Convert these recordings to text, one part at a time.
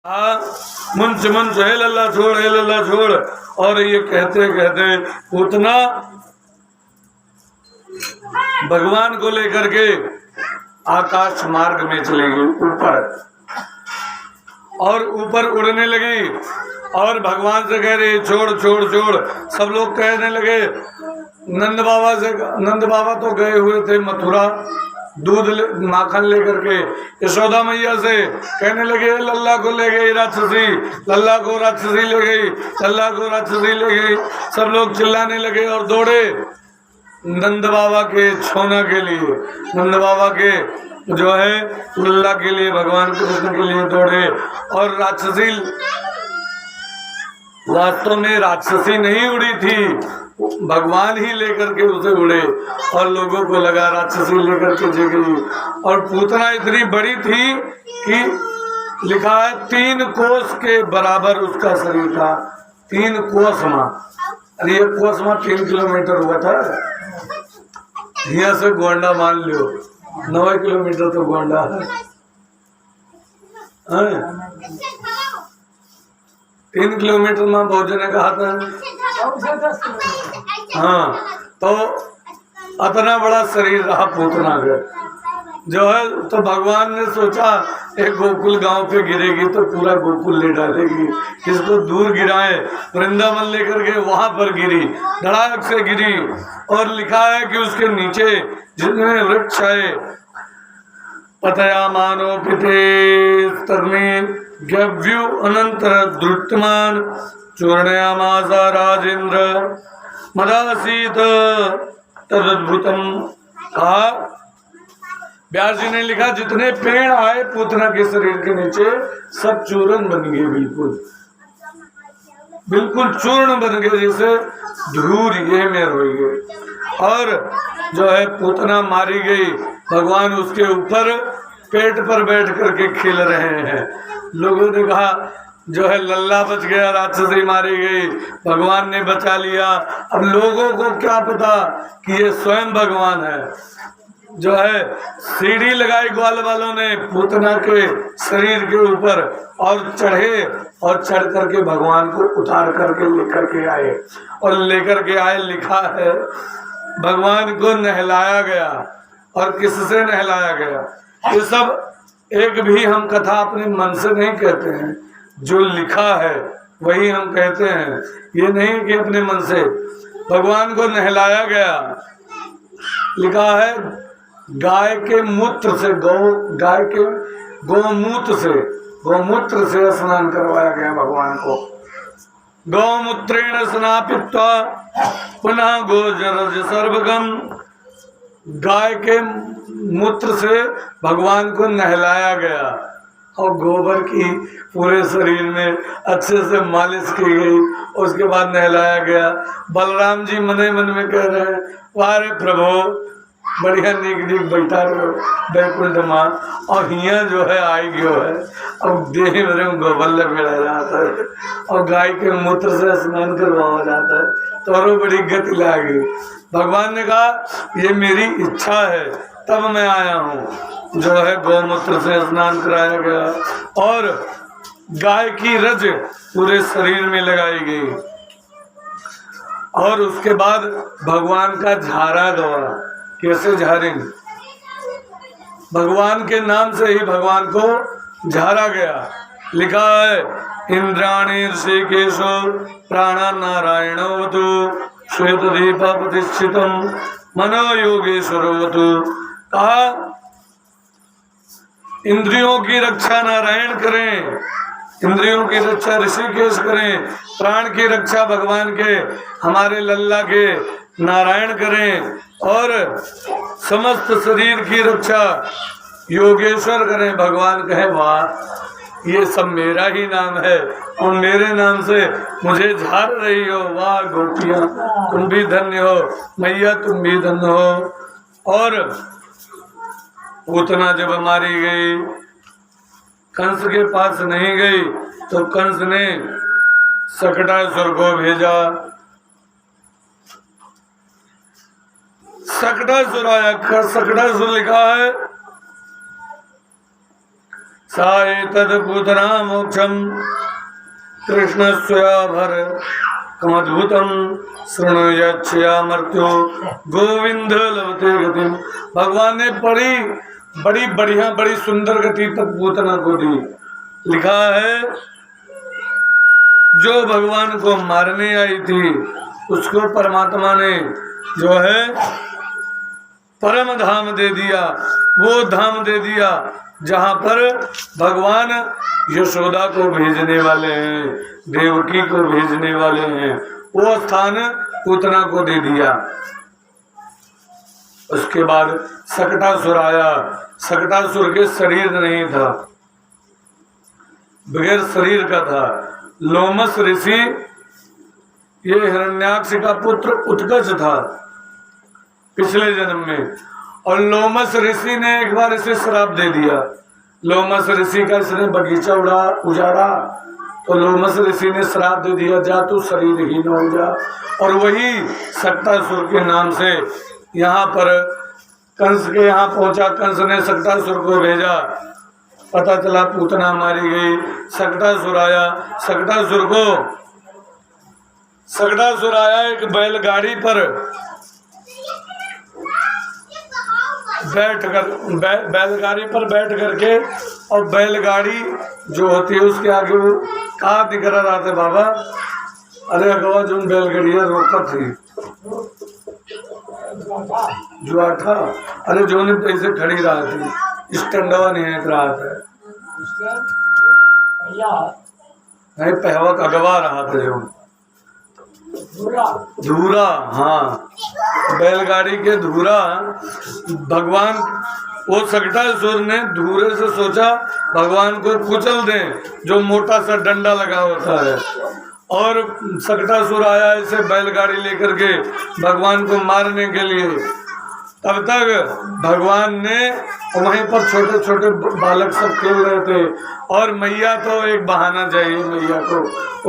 मुंच मुंच हे लल्ला छोड़। और ये कहते कहते पूतना भगवान को लेकर के आकाश मार्ग में चली गई ऊपर, और ऊपर उड़ने लगी और भगवान से कह रही छोड़। सब लोग कहने लगे, नंद बाबा तो गए हुए थे मथुरा दूध माखन लेकर के, यशोदा मैया से कहने लगे लल्ला को ले गई राक्षसी, लल्ला को राक्षसी ले गई, लल्ला को राक्षसी ले गई। सब लोग चिल्लाने लगे और दौड़े नंद बाबा के छोना के लिए, नंद बाबा के जो है लल्ला के लिए, भगवान कृष्ण के लिए दौड़े। और राक्षसी वास्तव में राक्षसी नहीं उड़ी थी, भगवान ही लेकर के उसे उड़े, और लोगों को लगा राक्षसी लेकर के जे गई। और पूतना इतनी बड़ी थी कि लिखा है 3 कोस के बराबर उसका शरीर था, 3 कोसमा। अरे 1 कोसमा 3 किलोमीटर हुआ था। यहाँ से गोंडा मान लो 9 किलोमीटर तो गोंडा है। 3 किलोमीटर में भोजन ने कहा था। हाँ, तो इतना बड़ा शरीर रहा पूतना का जो है। तो भगवान ने सोचा एक गोकुल गांव पे गिरेगी तो पूरा गोकुल ले डालेगी, इसको दूर गिराए। वृंदावन लेकर के वहां पर गिरी, धड़ाक से गिरी। और लिखा है कि उसके नीचे जितने वृक्ष है, पतया मानो पिते तरने गव्यु अनंतर द्रुतमान चूर्णयामासा राजेंद्र मदासीत तदद्भुतम। कहा व्यास जी ने लिखा जितने पेड़ आए पूतना के शरीर के नीचे सब चूर्ण बन गए, बिल्कुल चूर्ण बन गए, जैसे धूल ये में हो गए। और जो है पूतना मारी गई, भगवान उसके ऊपर पेट पर बैठ करके खेल रहे हैं। लोगों ने कहा जो है लल्ला बच गया, राक्षसी मारी गई, भगवान ने बचा लिया। अब लोगों को क्या पता कि ये स्वयं भगवान है। जो है सीढ़ी लगाई ग्वाल वालों ने पूतना के शरीर के ऊपर, और चढ़े और चढ़ करके भगवान को उतार करके लेकर के आए। और लेकर के आए लिखा है भगवान को नहलाया गया। और किससे नहलाया गया? ये सब एक भी हम कथा अपने मन से नहीं कहते हैं, जो लिखा है वही हम कहते हैं। ये नहीं कि अपने मन से। भगवान को नहलाया गया, लिखा है गाय के मूत्र से, गाय के गोमूत्र से स्नान करवाया गया भगवान को। गौमूत्रेण स्नापित्वा पुनः गोजरज सर्वगम। गाय के मूत्र से भगवान को नहलाया गया और गोबर की पूरे शरीर में अच्छे से मालिश की गई, उसके बाद नहलाया गया। बलराम जी मने मन में कह रहे हैं वारे प्रभु बढ़िया नीक बैठा रहो बैकुंठ माँ, और हिया जो है आई गयो है। अब देह में गोबर लपेड़ा जाता है और गाय के मूत्र से स्नान करवाया जाता है, तो बड़ी गति लागी। भगवान ने कहा ये मेरी इच्छा है तब मैं आया हूँ। जो है गौमूत्र से स्नान कराया गया और गाय की रज पूरे शरीर में लगाई गई। और उसके बाद भगवान का झारा गवा। कैसे झारेंगे? भगवान के नाम से ही भगवान को झारा गया। लिखा है इंद्राणी ऋषिकेशो प्राणा नारायणवतु श्वेत दीप प्रतिष्ठितम मनो योगेश्वरवतु। कहा इंद्रियों की रक्षा नारायण करें, इंद्रियों की रक्षा ऋषिकेश करें, प्राण की रक्षा भगवान के हमारे लल्ला के नारायण करें, और समस्त शरीर की रक्षा योगेश्वर करें। भगवान कहे वाह ये सब मेरा ही नाम है और मेरे नाम से मुझे झाड़ रही हो। वाह गोपियां तुम भी धन्य हो, मैया तुम भी धन्य हो। और पूतना जब मारी गई, कंस के पास नहीं गई तो कंस ने सकटासुर को भेजा। सकटासुर आया। सकटासुर लिखा है सा एतद् पूतना मोक्षम कृष्णस्याभर कमद्भुतम शृणुयच्छया मृत्यु गोविंद लभते गतिम। भगवान ने बड़ी बढ़िया बड़ी सुंदर गति तक पूतना को दी। लिखा है जो भगवान को मारने आई थी उसको परमात्मा ने जो है परम धाम दे दिया, वो धाम दे दिया जहाँ पर भगवान यशोदा को भेजने वाले हैं, देवकी को भेजने वाले हैं, वो स्थान पूतना को दे दिया। उसके बाद सकटासुर आया। सकटासुर के शरीर नहीं था, बगैर शरीर का था। लोमस ऋषि ये हिरण्याक्ष का पुत्र उत्कच था पिछले जन्म में, और लोमस ऋषि ने एक बार इसे श्राप दे दिया। लोमस ऋषि का इसने बगीचा उजाड़ा तो लोमस ऋषि ने श्राप दे दिया, जा तू शरीरहीन हो जा। और वही सकटासुर के नाम से यहाँ पर कंस के यहाँ पहुंचा। कंस ने सकटासुर को भेजा, पता चला पूतना मारी गई। सकटासुर आया। सकटासुर आया एक बैलगाड़ी पर बैलगाड़ी पर बैठ करके, और बैलगाड़ी जो होती है उसके आगे वो कहा दिख रहा था बाबा, अरे अगवा जो बैलगाड़िया रोका थी जो आठा, अरे जो ने पैसे खड़ी रहा थी स्टैंडवा नहीं है रहा था नहीं पहवत अगवा रहा था जो धूरा। हाँ, बैलगाड़ी के धूरा। भगवान वो सकटासुर ने धूरे से सोचा भगवान को कुचल दें, जो मोटा सा डंडा लगा होता है। और सकटासुर आया ऐसे बैलगाड़ी लेकर के भगवान को मारने के लिए। तब तक भगवान ने वहीं पर छोटे छोटे बालक सब खेल रहे थे, और मैया तो एक बहाना चाहिए मैया को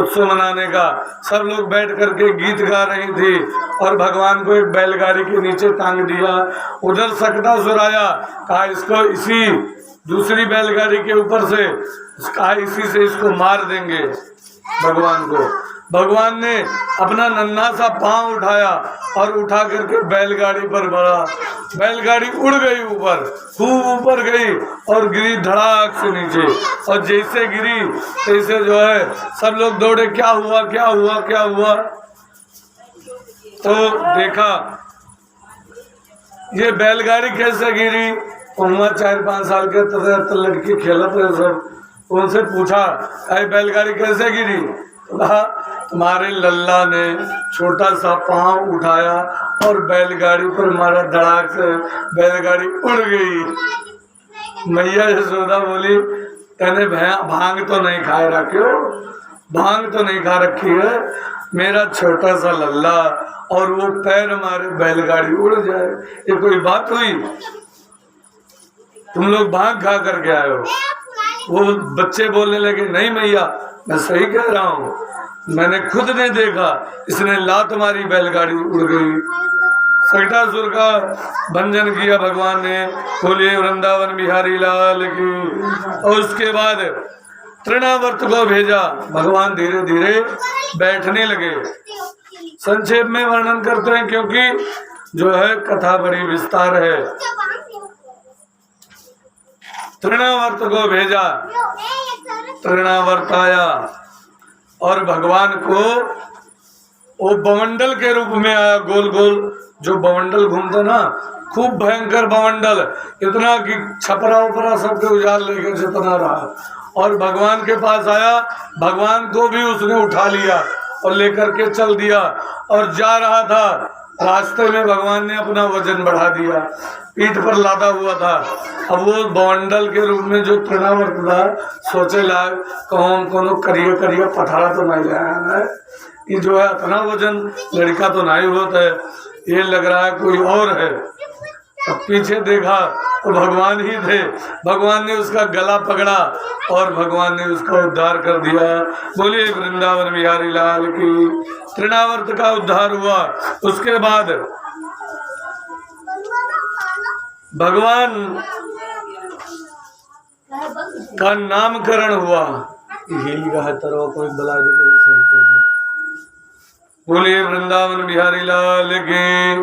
उत्सव मनाने का। सब लोग बैठ करके गीत गा रही थी और भगवान को एक बैलगाड़ी के नीचे टांग दिया। उधर सकटासुर आया, कहा इसको इसी दूसरी बैलगाड़ी के ऊपर से, कहा इसी से इसको मार देंगे भगवान को। भगवान ने अपना नन्हा सा पांव उठाया और उठा करके बैलगाड़ी पर बढ़ा। बैलगाड़ी उड़ गई ऊपर, खूब ऊपर गई और गिरी धड़ाक से नीचे। और जैसे गिरी तैसे जो है सब लोग दौड़े, क्या हुआ क्या हुआ क्या हुआ। तो देखा ये बैलगाड़ी कैसे गिरी। वहाँ 4-5 साल के लड़की खेलत रहे सब, उनसे पूछा अरे बैलगाड़ी कैसे गिरी। तुम्हारे लल्ला ने छोटा सा पांव उठाया और बैलगाड़ी पर मारा, धड़ाक से बैलगाड़ी उड़ गई। मैया यशोदा बोली तने भांग तो नहीं खाए रखे हो, भांग तो नहीं खा रखी है, मेरा छोटा सा लल्ला और वो पैर मारे बैलगाड़ी उड़ जाए, ये कोई बात हुई। तुम लोग भांग खा करके आए हो। वो बच्चे बोलने लगे नहीं मैया मैं सही कह रहा हूँ, मैंने खुद ने देखा, इसने लात मारी बैलगाड़ी उड़ गई। सकटासुर का भंजन किया भगवान ने। बोलिए वृंदावन बिहारी लाल की। और उसके बाद तृणावर्त को भेजा। भगवान धीरे धीरे बैठने लगे। संक्षेप में वर्णन करते हैं क्योंकि जो है कथा बड़ी विस्तार है। तृणावर्त को भेजा, तृणावर्त आया और भगवान को वो बवंडल के रूप में आया। गोल गोल जो बवंडल घूमता ना, खूब भयंकर बवंडल, इतना कि छपरा उपरा सबके उजाड़ लेके जितना रहा। और भगवान के पास आया, भगवान को भी उसने उठा लिया और लेकर के चल दिया। और जा रहा था, रास्ते में भगवान ने अपना वजन बढ़ा दिया, पीठ पर लादा हुआ था। अब वो बवंडल के रूप में जो तृणावर्त था, सोचे लाग कौन करिया करिया पठारा तो नहीं लाया है, ये जो है इतना वजन लड़का तो नहीं होता है, ये लग रहा है कोई और है। अब पीछे देखा तो भगवान ही थे। भगवान ने उसका गला पकड़ा और भगवान ने उसका उद्धार कर दिया। बोलिए वृंदावन बिहारी लाल की। तृणावर्त का उद्धार हुआ। उसके बाद भगवान का नामकरण हुआ। कोई बला बोले वृंदावन बिहारी लाल की,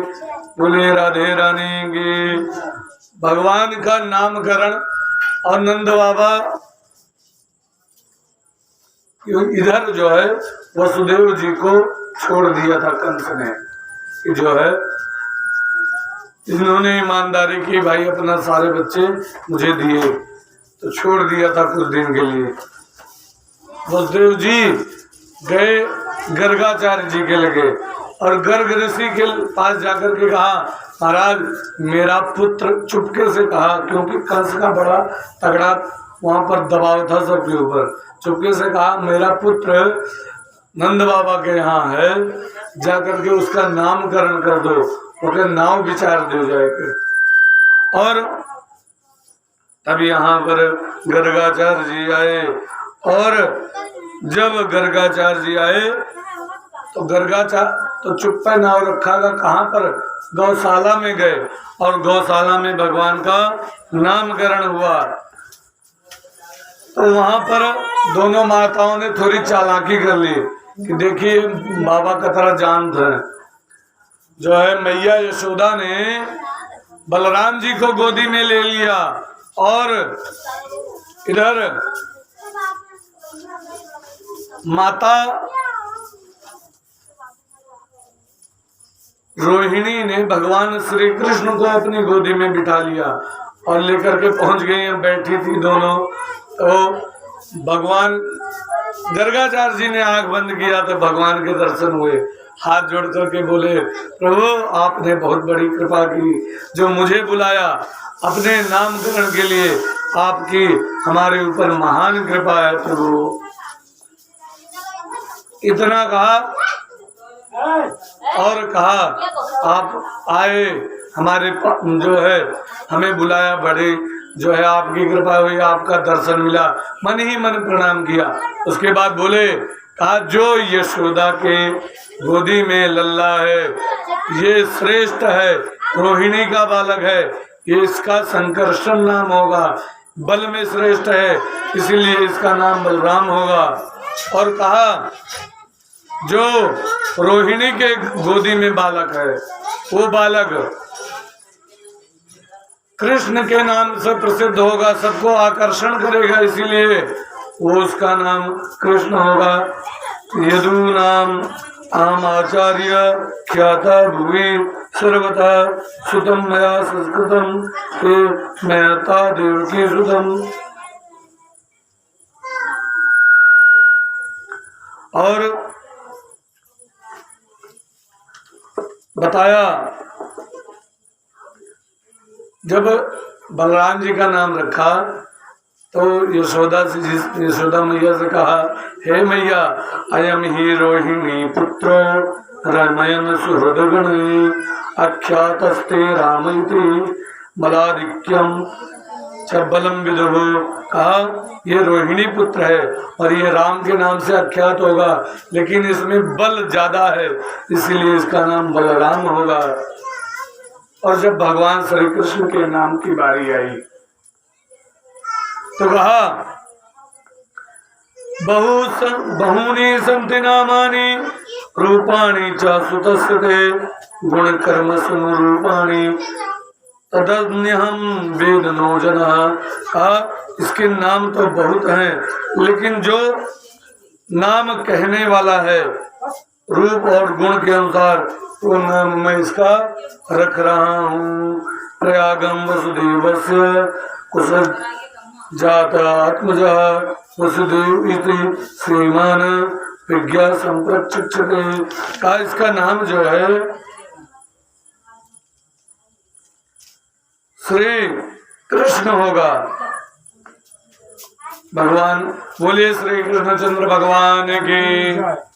बोले राधे रानी की। भगवान का नामकरण और नंद बाबा इधर जो है वसुदेव जी को छोड़ दिया था कंस ने, कि जो है इन्होंने ईमानदारी की, भाई अपना सारे बच्चे मुझे दिए, तो छोड़ दिया था कुछ दिन के लिए। वसुदेव जी गए गर्गाचार्य जी के लगे और गर्ग ऋषि के पास जाकर के कहा, महाराज मेरा पुत्र, चुपके से कहा क्योंकि कंस का बड़ा तगड़ा वहां पर दबाव था सबके ऊपर, चुपके से कहा मेरा पुत्र नंद बाबा के यहाँ है, जाकर के उसका नामकरण कर दो, उसके नाम विचार दे जाएगा। और तब यहाँ पर गर्गाचार्य जी आए, और जब गर्गाचार्य जी आए तो तो चुप्पा नाव रखा था, कहाँ पर, गौशाला में गए, और गौशाला में भगवान का नामकरण हुआ। तो वहां पर दोनों माताओं ने थोड़ी चालाकी कर ली कि देखिए बाबा का तरह जानते हैं। जो है मैया यशोदा ने बलराम जी को गोदी में ले लिया, और इधर माता रोहिणी ने भगवान श्री कृष्ण को अपनी गोदी में बिठा लिया और लेकर के पहुंच गई। बैठी थी दोनों, तो भगवान गर्गाचार्य जी ने आंख बंद किया तो भगवान के दर्शन हुए। हाथ जोड़ करके बोले, प्रभु आपने बहुत बड़ी कृपा की, जो मुझे बुलाया अपने नामकरण के लिए, आपकी हमारे ऊपर महान कृपा है प्रभु। इतना कहा और कहा आप आए, हमारे जो है हमें बुलाया, बड़े जो है आपकी कृपा हुई, आपका दर्शन मिला, मन ही मन प्रणाम किया। उसके बाद बोले, कहा जो यशोदा के गोदी में लल्ला है ये श्रेष्ठ है, रोहिणी का बालक है, ये इसका संकर्षण नाम होगा, बल में श्रेष्ठ है इसीलिए इसका नाम बलराम होगा। और कहा जो रोहिणी के गोदी में बालक है वो बालक कृष्ण के नाम से प्रसिद्ध होगा, सबको आकर्षण करेगा, इसीलिए वो उसका नाम कृष्ण होगा। यदु नाम आम आचार्य ख्याता भुवि सर्वथा सुतम मया संस्कृतम ते महता देवकी सुतम। और बताया जब बलराम जी का नाम रखा तो यशोदा मैया से कहा, हे मैया अयम ही रोहिणी पुत्रो रमयन सुहृदगण अख्यातस्ते रामयति बलाधिक्यम च बलम विदुः। कहा ये रोहिणी पुत्र है और ये राम के नाम से अख्यात होगा, लेकिन इसमें बल ज्यादा है इसीलिए इसका नाम बलराम होगा। और जब भगवान श्री कृष्ण के नाम की बारी आई तो कहा, बहूनि सन्ति नामानि रूपाणि च सुतस्य ते गुण कर्म समरूपाणि तदन्यहं वेद नो जनः। कहा इसके नाम तो बहुत हैं, लेकिन जो नाम कहने वाला है रूप और गुण के अनुसार वो नाम मैं इसका रख रहा हूँ। प्रयागम वसुदेवस्य कुशल जाता आत्मजा वसुदेव इति श्रीमान विज्ञा संप्रक्षते। का इसका नाम जो है श्री कृष्ण होगा। भगवान बोले श्री कृष्णचंद्र भगवान की।